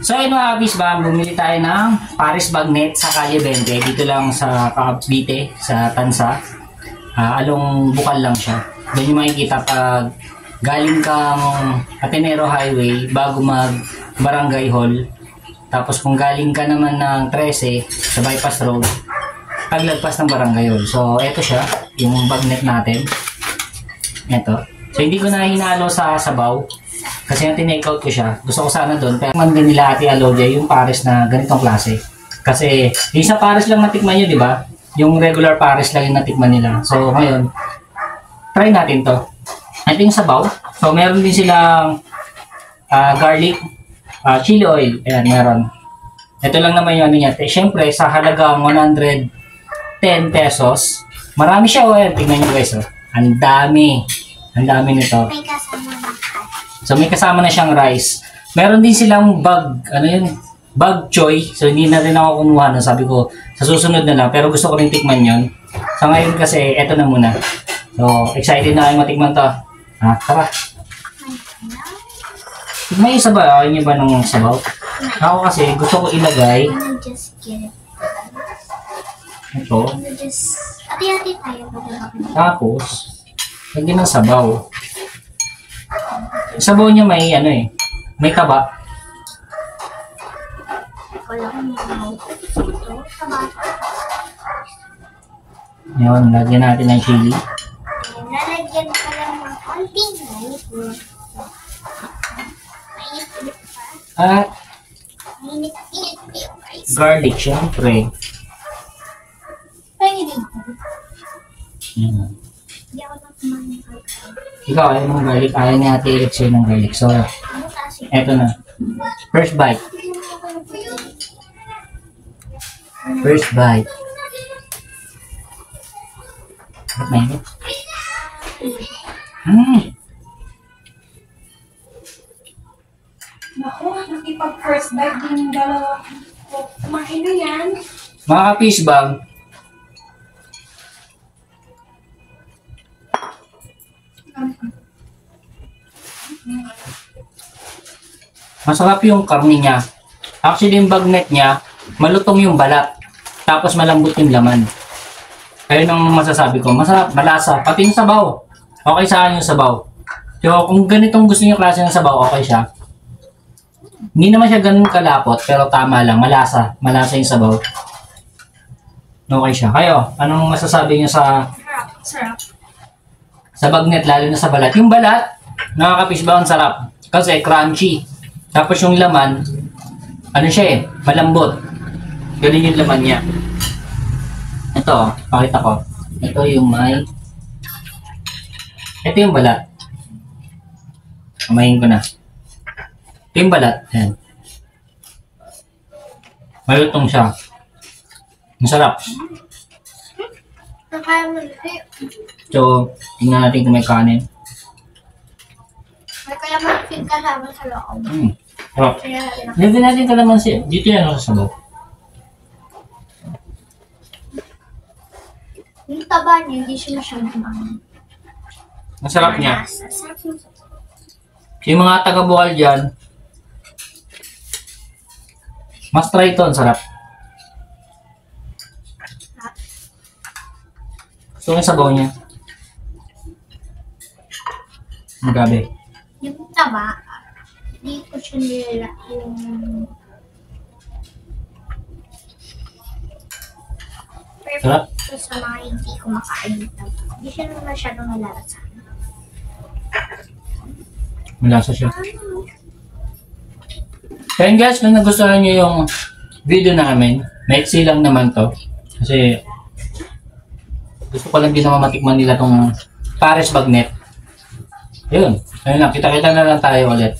So ayun mga kabisbang, bumili tayo ng Paris Bagnet sa Calle 20. Dito lang sa Cavite, sa Tansa. Along bukal lang siya. Doon yung makikita pag galing kang Atenero Highway bago mag Barangay Hall. Tapos kung galing ka naman ng 13 sa Bypass Road, paglagpas ng Barangay Hall. So eto siya, yung bagnet natin. Eto. So hindi ko na hinalo sa sabaw. Kasi yung tinake out ko siya, gusto ko sana doon. Pero man din nila Ate Alodia yung Paris na ganitong klase. Kasi yung sa Paris lang natikman nyo, di ba? Yung regular Paris lang yung natikman nila. So ngayon, try natin to. Ito yung sabaw. So meron din silang garlic, chili oil. Ayan, meron. Ito lang naman yung ano niya. Siyempre, sa halagang 110 pesos, marami siya. O, ayan, tingnan nyo guys. Oh. Ang dami. Ang dami nito. May kasama na. So may kasama na siyang rice. Meron din silang bag, ano yun? Bag choy. So hindi na rin ako kumuha na. Sabi ko, sa susunod na lang. Pero gusto ko rin tikman yun. So ngayon kasi, eto na muna. So excited na kayo matikman to. Tara. Tikman yung sabaw. Ayaw niyo ba ng sabaw? Ako kasi gusto ko ilagay. Just get it. Ito. Ati-ati tayo. Tapos, lagyan ng sabaw. Sabaw niya may ano eh. May taba. Yun, lagyan natin ng chili. Lalagyan ko lang ng konting mainit. At Mainit yung rice. garlic, syempre. Pwede din. Yan. Hindi ako na kumain ng garlic. Ikaw, ayaw mong garlic. Ayaw ni Ate Alex ng garlic. So, Ano kasi? eto na. First bite. First bite. Ba't mainit? Naku, nakipag-first bite din yung dalawa. Kumain na yan. Mga ka-fishbag, masarap yung karne niya. Actually, yung bagnet niya, malutong yung balat. Tapos malambot yung laman. Ayun ang masasabi ko. Masarap, malasa. Pati yung sabaw. Okay sa akin yung sabaw. So, kung ganitong gusto niyo klase ng sabaw, okay siya. Hindi naman siya ganun kalapot, pero tama lang. Malasa. Malasa yung sabaw. Okay siya. Kayo, anong masasabi niyo sa Sarap. sa bagnet, lalo na sa balat? Yung balat, nakaka-fishbag, ang sarap. Kasi crunchy. Tapos yung laman, ano siya eh, malambot. Ganun yung laman niya. Ito, pakita ko. Ito yung may... Ito yung balat. Kamayin ko na. Ito yung balat. Ayan. Malutong siya. Ang sarap. So, tingnan natin kung may kanin. May kaya mag-fit kasama sa loob. Sarap. Kaya, Lagyan natin kalamansi. Dito yan ako sa sabaw. yung taba niya, hindi siya masyadong ano. Ang sarap niya. Sarap yung Yung mga taga-Bukal dyan, mas try ito. Ang sarap. Gusto ko yung sabaw niya. Ang gabi. yung taba, hindi ko siya nila yung... Sarap. Perfect sa mga hindi kumakain ng taba. Hindi siya naman masyadong nalalasa. Malasa siya. Kaya guys, kung nagustuhan nyo yung video namin, maiksi lang naman to. Kasi gusto ko lang din naman matikman nila tong Paris Bagnet. Yun. Ayun lang. Kita-kita na lang tayo ulit.